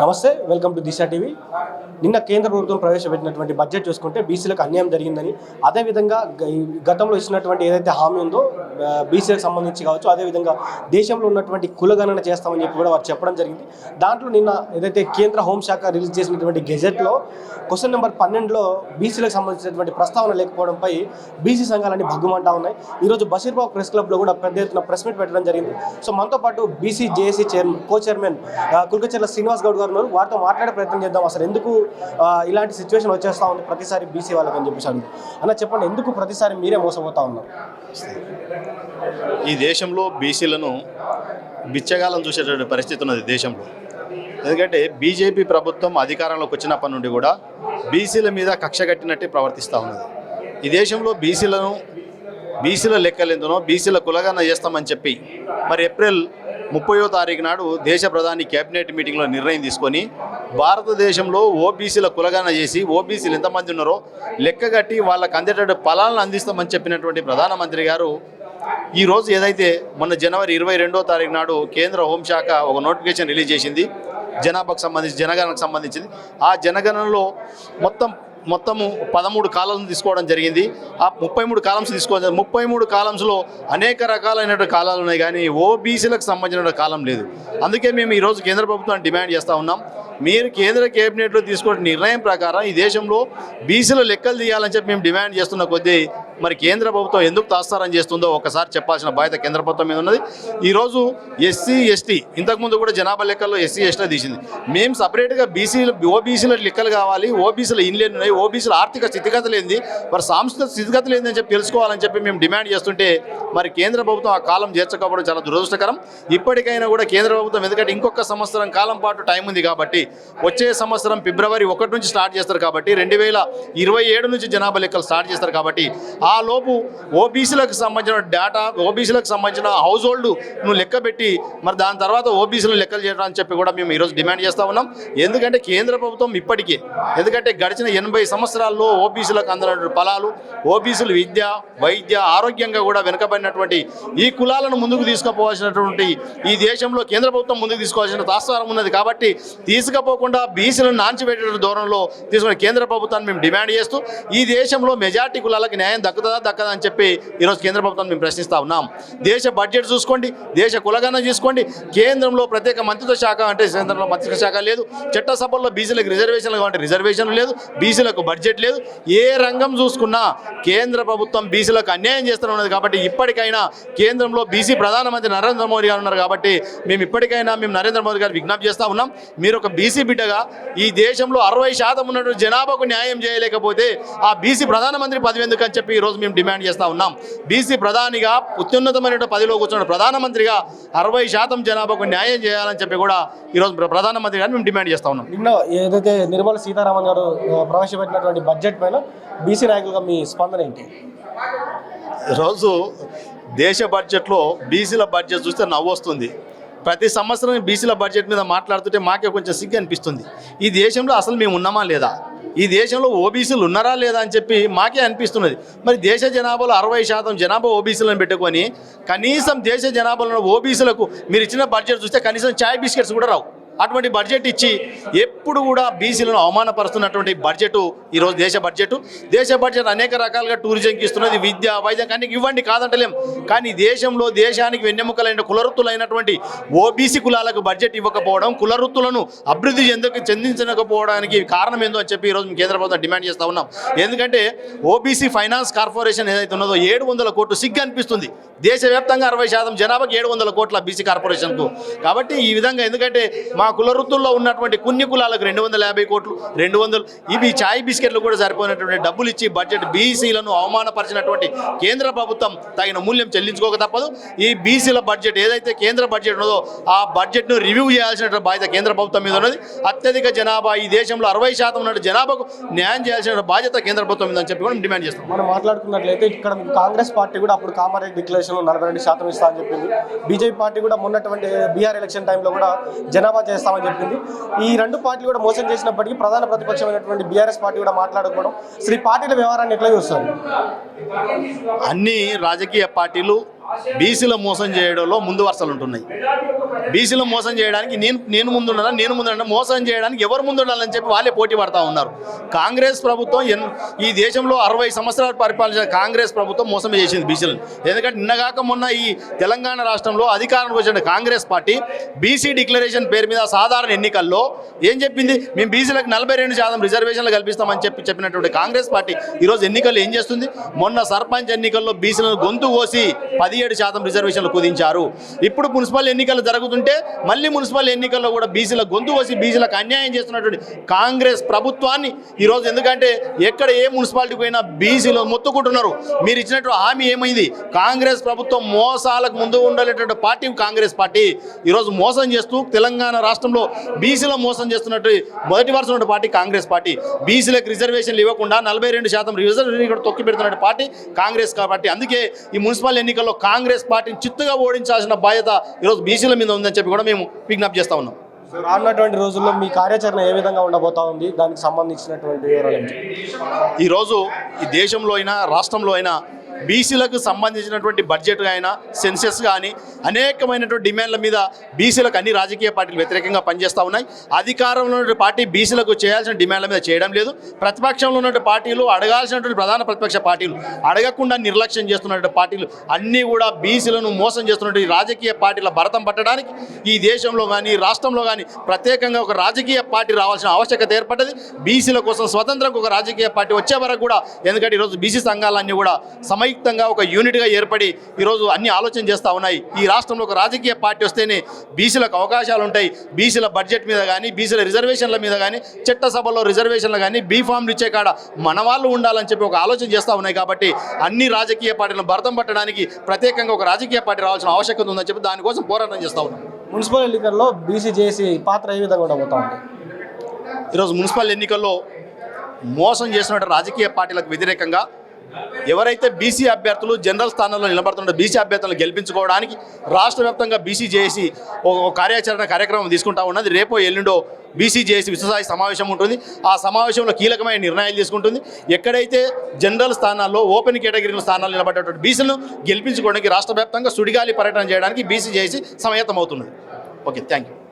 నమస్తే, welcome to Disha TV. నిన్న కేంద్ర ప్రభుత్వం ప్రవేశపెట్టినటువంటి బడ్జెట్ చూసుకుంటే బీసీలకు అన్యాయం జరిగిందని, అదేవిధంగా గతంలో ఇచ్చినటువంటి ఏదైతే హామీ ఉందో బీసీలకు సంబంధించి కావచ్చు, అదేవిధంగా దేశంలో ఉన్నటువంటి కులగణన చేస్తామని చెప్పి కూడా వారు చెప్పడం జరిగింది. దాంట్లో నిన్న ఏదైతే కేంద్ర హోంశాఖ రిలీజ్ చేసినటువంటి గెజెట్లో క్వశ్చన్ నెంబర్ 12లో బీసీలకు సంబంధించినటువంటి ప్రస్తావన లేకపోవడంపై బీసీ సంఘాలన్నీ భగ్గుమంటా ఉన్నాయి. ఈరోజు బషీర్బాగ్ ప్రెస్ క్లబ్లో కూడా పెద్ద ఎత్తున ప్రెస్ మీట్ పెట్టడం జరిగింది. సో మనతో పాటు బీసీ జేఏసీ కో-చైర్మన్ కుల్కచర్ల శ్రీనివాస్ గౌడ్ గారు ఉన్నారు. వారితో మాట్లాడే ప్రయత్నం చేద్దాం. అసలు ఎందుకు ఇలాంటి సిచ్యువేషన్ వచ్చేస్తూ ఉంది ప్రతిసారి బీసీ వాళ్ళకి అని చెప్పేసి అన్న చెప్పండి, ఎందుకు ప్రతిసారి మీరే మోసపోతా ఉన్నారు? ఈ దేశంలో బీసీలను బిచ్చగాలను చూసేటువంటి పరిస్థితి ఉన్నది దేశంలో. ఎందుకంటే బీజేపీ ప్రభుత్వం అధికారంలోకి వచ్చినప్పటి నుండి కూడా బీసీల మీద కక్ష కట్టినట్టే ప్రవర్తిస్తూ ఉన్నది. ఈ దేశంలో బీసీల లెక్కలేందునో బీసీల కులగణన చేస్తామని చెప్పి మరి ఏప్రిల్ 30వ తారీఖు నాడు దేశ ప్రధాని కేబినెట్ మీటింగ్లో నిర్ణయం తీసుకొని భారతదేశంలో ఓబీసీల కులగణన చేసి ఓబీసీలు ఎంతమంది ఉన్నారో లెక్కగట్టి వాళ్ళకు అందేటట్టు ఫలాలను అందిస్తామని చెప్పినటువంటి ప్రధానమంత్రి గారు ఈరోజు ఏదైతే మొన్న జనవరి 22వ తారీఖు నాడు కేంద్ర హోంశాఖ ఒక నోటిఫికేషన్ రిలీజ్ చేసింది జనాభాకు సంబంధించి, జనగణనకు సంబంధించింది. ఆ జనగణనలో మొత్తము 13 కాలాలను తీసుకోవడం జరిగింది. ఆ 33 కాలమ్స్ తీసుకోవడం, 33 కాలమ్స్లో అనేక రకాలైనటువంటి కాలాలు ఉన్నాయి, కానీ ఓబీసీలకు సంబంధించిన కాలం లేదు. అందుకే మేము ఈరోజు కేంద్ర ప్రభుత్వాన్ని డిమాండ్ చేస్తూ ఉన్నాం, మీరు కేంద్ర కేబినెట్లో తీసుకున్న నిర్ణయం ప్రకారం ఈ దేశంలో బీసీల లెక్కలు తీయాలని చెప్పి మేము డిమాండ్ చేస్తున్న కొద్దీ మరి కేంద్ర ప్రభుత్వం ఎందుకు తాస్తారం చేస్తుందో ఒకసారి చెప్పాల్సిన బాధ్యత కేంద్ర ప్రభుత్వం మీద ఉన్నది. ఈరోజు ఎస్సీ ఎస్టీ ఇంతకుముందు కూడా జనాభా లెక్కల్లో ఎస్సీ ఎస్టీ తీసింది. మేము సపరేట్గా ఓబీసీల లెక్కలు కావాలి, ఓబీసీల ఇన్లేని ఉన్నాయి, ఓబీసీల ఆర్థిక స్థితిగతులు ఏంది, మరి సాంస్కృతిక స్థితిగతులు ఏందని చెప్పి తెలుసుకోవాలని చెప్పి మేము డిమాండ్ చేస్తుంటే మరి కేంద్ర ప్రభుత్వం ఆ కాలం చేర్చకపోవడం చాలా దురదృష్టకరం. ఇప్పటికైనా కూడా కేంద్ర ప్రభుత్వం, ఎందుకంటే ఇంకొక సంవత్సరం కాలం పాటు టైం ఉంది కాబట్టి, వచ్చే సంవత్సరం ఫిబ్రవరి 1 నుంచి స్టార్ట్ చేస్తారు కాబట్టి 2027 నుంచి జనాభా లెక్కలు స్టార్ట్ చేస్తారు కాబట్టి ఆ లోపు ఓబీసీలకు సంబంధించిన డేటా, ఓబీసీలకు సంబంధించిన హౌస్ హోల్డ్ను లెక్కబెట్టి మరి దాని తర్వాత ఓబీసీలు లెక్కలు చేయడం అని చెప్పి కూడా మేము ఈరోజు డిమాండ్ చేస్తూ ఉన్నాం. ఎందుకంటే కేంద్ర ప్రభుత్వం ఇప్పటికే, ఎందుకంటే గడిచిన 80 సంవత్సరాల్లో ఓబీసీలకు అందినటువంటి ఫలాలు, ఓబీసీలు విద్య, వైద్య, ఆరోగ్యంగా కూడా వెనుకబడినటువంటి ఈ కులాలను ముందుకు తీసుకుపోవాల్సినటువంటి ఈ దేశంలో కేంద్ర ప్రభుత్వం ముందుకు తీసుకోవాల్సిన తాత్సారం ఉన్నది. కాబట్టి తీసుకుపోకుండా బీసీలను నాంచిపెట్టే దూరంలో తీసుకున్న కేంద్ర ప్రభుత్వాన్ని మేము డిమాండ్ చేస్తూ ఈ దేశంలో మెజార్టీ కులాలకు న్యాయం దక్కదా అని చెప్పి ఈరోజు కేంద్ర ప్రభుత్వాన్ని మేము ప్రశ్నిస్తూ ఉన్నాం. దేశ బడ్జెట్ చూసుకోండి, దేశ కులగణన చూసుకోండి, కేంద్రంలో ప్రత్యేక మంత్రిత్వ శాఖ అంటే కేంద్రంలో మంత్రిత్వ శాఖ లేదు, చట్టసభల్లో బీసీలకు రిజర్వేషన్లు కావాలంటే రిజర్వేషన్లు లేదు, బీసీలకు బడ్జెట్ లేదు. ఏ రంగం చూసుకున్నా కేంద్ర ప్రభుత్వం బీసీలకు అన్యాయం చేస్తూ ఉన్నది. కాబట్టి ఇప్పటికైనా కేంద్రంలో బీసీ ప్రధానమంత్రి నరేంద్ర మోదీ గారు ఉన్నారు కాబట్టి మేము ఇప్పటికైనా నరేంద్ర మోదీ గారు విజ్ఞప్తి చేస్తూ ఉన్నాం, మీరు ఒక బీసీ బిడ్డగా ఈ దేశంలో 60% ఉన్నటువంటి జనాభాకు న్యాయం చేయలేకపోతే ఆ బీసీ ప్రధానమంత్రి పదవి ఎందుకు అని చెప్పి ఈరోజు మేము డిమాండ్ చేస్తూ ఉన్నాం. బీసీ ప్రధానిగా అత్యున్నతమైన పదవిలో కూర్చున్న ప్రధానమంత్రిగా 60% జనాభాకు న్యాయం చేయాలని చెప్పి కూడా ఈరోజు ప్రధానమంత్రి గారిని మేము డిమాండ్ చేస్తూ ఉన్నాం. నిన్న ఏదైతే నిర్మలా సీతారామన్ గారు ప్రవేశపెట్టినటువంటి బడ్జెట్ పైన బీసీ నాయకులుగా మీ స్పందన ఏంటి? ఈరోజు దేశ బడ్జెట్లో బీసీల బడ్జెట్ చూస్తే నవ్వు వస్తుంది. ప్రతి సంవత్సరం బీసీల బడ్జెట్ మీద మాట్లాడుతుంటే మాకే కొంచెం సిగ్గు అనిపిస్తుంది. ఈ దేశంలో అసలు మేము ఉన్నామా లేదా, ఈ దేశంలో ఓబీసీలు ఉన్నారా లేదా అని చెప్పి మాకే అనిపిస్తున్నది. మరి దేశ జనాభాలో 60% జనాభా ఓబీసీలను పెట్టుకొని కనీసం దేశ జనాభాలో ఓబీసీలకు మీరు ఇచ్చిన బడ్జెట్ చూస్తే కనీసం చాయ్ బిస్కెట్స్ కూడా రావు. అటువంటి బడ్జెట్ ఇచ్చి ఎప్పుడు కూడా బీసీలను అవమానపరుస్తున్నటువంటి బడ్జెట్ ఈరోజు దేశ బడ్జెట్ అనేక రకాలుగా టూరిజంకి ఇస్తున్నది, విద్య, వైద్యం అన్ని ఇవ్వండి కాదంటలేం. కానీ దేశంలో దేశానికి వెన్నెముకలైన కులవృత్తులైనటువంటి ఓబీసీ కులాలకు బడ్జెట్ ఇవ్వకపోవడం, కులవృత్తులను అభివృద్ధి చెందించకపోవడానికి కారణం ఏందో అని చెప్పి ఈరోజు కేంద్ర ప్రభుత్వం డిమాండ్ చేస్తూ ఉన్నాం. ఎందుకంటే ఓబీసీ ఫైనాన్స్ కార్పొరేషన్ ఏదైతే ఉన్నదో 700 కోట్లు సిగ్గు అనిపిస్తుంది. దేశవ్యాప్తంగా 60% జనాభాకి 700 కోట్ల బీసీ కార్పొరేషన్కు. కాబట్టి ఈ విధంగా, ఎందుకంటే మా కుల వృత్తుల్లో ఉన్నటువంటి కొన్ని కులాలకు 250 కోట్లు, 200 ఇవి చాయ్ బిస్కెట్లు కూడా సరిపోయినటువంటి డబ్బులు ఇచ్చి బడ్జెట్ బీసీలను అవమానపరిచినటువంటి కేంద్ర ప్రభుత్వం తగిన మూల్యం చెల్లించుకోక తప్పదు. ఈ బీసీల బడ్జెట్ ఏదైతే కేంద్ర బడ్జెట్ ఉన్నదో ఆ బడ్జెట్ను రివ్యూ చేయాల్సిన బాధ్యత కేంద్ర ప్రభుత్వం మీద ఉన్నది. అత్యధిక జనాభా ఈ దేశంలో 60% ఉన్న జనాభాకు న్యాయం చేయాల్సిన బాధ్యత కేంద్ర ప్రభుత్వం మీద అని చెప్పి కూడా డిమాండ్ చేస్తాం. మనం మాట్లాడుకున్నట్లయితే ఇక్కడ కాంగ్రెస్ పార్టీ కూడా అప్పుడు కామారెడ్డి డిక్లరేషన్లో 42% ఇస్తా అని చెప్పింది. బీజేపీ పార్టీ కూడా మొన్నటువంటి బీహార్ ఎలక్షన్ టైంలో కూడా జనాభా చేస్తామని చెప్పింది. ఈ రెండు పార్టీలు కూడా మోసం చేసినప్పటికీ ప్రధాన ప్రతిపక్షమైనటువంటి బీఆర్ఎస్ పార్టీ కూడా మాట్లాడుకోవడం, శ్రీ పార్టీల వ్యవహారాన్ని ఎట్లా చూస్తారు? అన్ని రాజకీయ పార్టీలు బీసీల మోసం చేయడంలో ముందు వరుసలు ఉంటున్నాయి. బీసీలు మోసం చేయడానికి నేను ముందుండాలా మోసం చేయడానికి ఎవరు ముందు ఉండాలని చెప్పి వాళ్ళే పోటీ పడతా ఉన్నారు. కాంగ్రెస్ ప్రభుత్వం ఈ దేశంలో 60 సంవత్సరాలు పరిపాలించిన కాంగ్రెస్ ప్రభుత్వం మోసం చేసింది బీసీలను. ఎందుకంటే నిన్నగాక మొన్న ఈ తెలంగాణ రాష్ట్రంలో అధికారంలోకి వచ్చిన కాంగ్రెస్ పార్టీ బీసీ డిక్లరేషన్ పేరు మీద సాధారణ ఎన్నికల్లో ఏం చెప్పింది, మేము బీసీలకు 42% రిజర్వేషన్లు కల్పిస్తామని చెప్పినటువంటి కాంగ్రెస్ పార్టీ ఈరోజు ఎన్నికల్లో ఏం చేస్తుంది? మొన్న సర్పంచ్ ఎన్నికల్లో బీసీలను గొంతు కోసి 17% రిజర్వేషన్లు కుదించారు. ఇప్పుడు మున్సిపల్ ఎన్నికలు జరుగుతుంటే మళ్ళీ మున్సిపల్ ఎన్నికల్లో కూడా బీసీల గొంతు కోసి బీసీలకు అన్యాయం చేస్తున్నటువంటి కాంగ్రెస్ ప్రభుత్వాన్ని ఈరోజు, ఎందుకంటే ఎక్కడ ఏ మున్సిపాలిటీకి పోయినా బీసీలు మొత్తుకుంటున్నారు. మీరు ఇచ్చినట్టు హామీ ఏమైంది? కాంగ్రెస్ ప్రభుత్వం మోసాలకు ముందు ఉండేటువంటి పార్టీ కాంగ్రెస్ పార్టీ ఈరోజు మోసం చేస్తూ తెలంగాణ రాష్ట్రంలో బీసీల మోసం చేస్తున్నట్టు మొదటి వరుస ఉన్న పార్టీ కాంగ్రెస్ పార్టీ. బీసీలకు రిజర్వేషన్లు ఇవ్వకుండా 42% రిజర్వేషన్ కూడా తొక్కి పెడుతున్న పార్టీ కాంగ్రెస్ పార్టీ. అందుకే ఈ మున్సిపల్ ఎన్నికల్లో కాంగ్రెస్ పార్టీని చిత్తుగా ఓడించాల్సిన బాధ్యత ఈరోజు బీసీల మీద ఉందని చెప్పి కూడా మేము విజ్ఞప్తి చేస్తా ఉన్నాం. రానున్నటువంటి రోజుల్లో మీ కార్యాచరణ ఏ విధంగా ఉండబోతా ఉంది? దానికి సంబంధించినటువంటి వివరాలు. ఈరోజు ఈ దేశంలో అయినా రాష్ట్రంలో అయినా బీసీలకు సంబంధించినటువంటి బడ్జెట్ అయినా సెన్సెస్ కానీ అనేకమైనటువంటి డిమాండ్ల మీద బీసీలకు అన్ని రాజకీయ పార్టీలు వ్యతిరేకంగా పనిచేస్తూ ఉన్నాయి. అధికారంలో ఉన్న పార్టీ బీసీలకు చేయాల్సిన డిమాండ్ల మీద చేయడం లేదు. ప్రతిపక్షంలో ఉన్నటువంటి పార్టీలు అడగాల్సినటువంటి ప్రధాన ప్రతిపక్ష పార్టీలు అడగకుండా నిర్లక్ష్యం చేస్తున్నటువంటి పార్టీలు అన్నీ కూడా బీసీలను మోసం చేస్తున్నటువంటి రాజకీయ పార్టీల భరతం పట్టడానికి ఈ దేశంలో కానీ రాష్ట్రంలో కానీ ప్రత్యేకంగా ఒక రాజకీయ పార్టీ రావాల్సిన ఆవశ్యకత ఏర్పడ్డది. బీసీల కోసం స్వతంత్రంగా ఒక రాజకీయ పార్టీ వచ్చే వరకు కూడా, ఎందుకంటే ఈరోజు బీసీ సంఘాలన్నీ కూడా సంయుక్తంగా ఒక యూనిట్గా ఏర్పడి ఈరోజు అన్ని ఆలోచన చేస్తూ ఉన్నాయి. ఈ రాష్ట్రంలో ఒక రాజకీయ పార్టీ వస్తేనే బీసీలకు అవకాశాలు ఉంటాయి. బీసీల బడ్జెట్ మీద కానీ, బీసీల రిజర్వేషన్ల మీద కానీ, చట్టసభలో రిజర్వేషన్లు కానీ, బీఫామ్లు ఇచ్చే కాడ మన వాళ్ళు ఉండాలని చెప్పి ఒక ఆలోచన చేస్తూ ఉన్నాయి. కాబట్టి అన్ని రాజకీయ పార్టీలను భరతం పట్టడానికి ప్రత్యేకంగా ఒక రాజకీయ పార్టీ రావాల్సిన ఆవశ్యకత ఉందని చెప్పి దానికోసం పోరాటం చేస్తూ ఉన్నాం. మున్సిపల్ ఎన్నికల్లో బీసీ చేసి పాత్ర ఏ విధంగా ఉండబోతా ఉంది? ఈరోజు మున్సిపల్ ఎన్నికల్లో మోసం చేసినటువంటి రాజకీయ పార్టీలకు వ్యతిరేకంగా ఎవరైతే బీసీ అభ్యర్థులు జనరల్ స్థానంలో నిలబడుతున్న బీసీ అభ్యర్థులను గెలిపించుకోవడానికి రాష్ట్ర వ్యాప్తంగా బీసీ జేఏసీ ఒక కార్యాచరణ తీసుకుంటా ఉన్నది. రేపో ఎల్లుండో బీసీ జేఏసీ విశ్వస్థాయి సమావేశం ఉంటుంది. ఆ సమావేశంలో కీలకమైన నిర్ణయాలు తీసుకుంటుంది. ఎక్కడైతే జనరల్ స్థానాల్లో ఓపెన్ కేటగిరీల స్థానాల్లో నిలబడేటువంటి బీసీలను గెలిపించుకోవడానికి రాష్ట్ర వ్యాప్తంగా సుడిగాలి పర్యటన చేయడానికి బీసీ జేఏసీ సమాయత్తమవుతున్నది. Okay, thank you.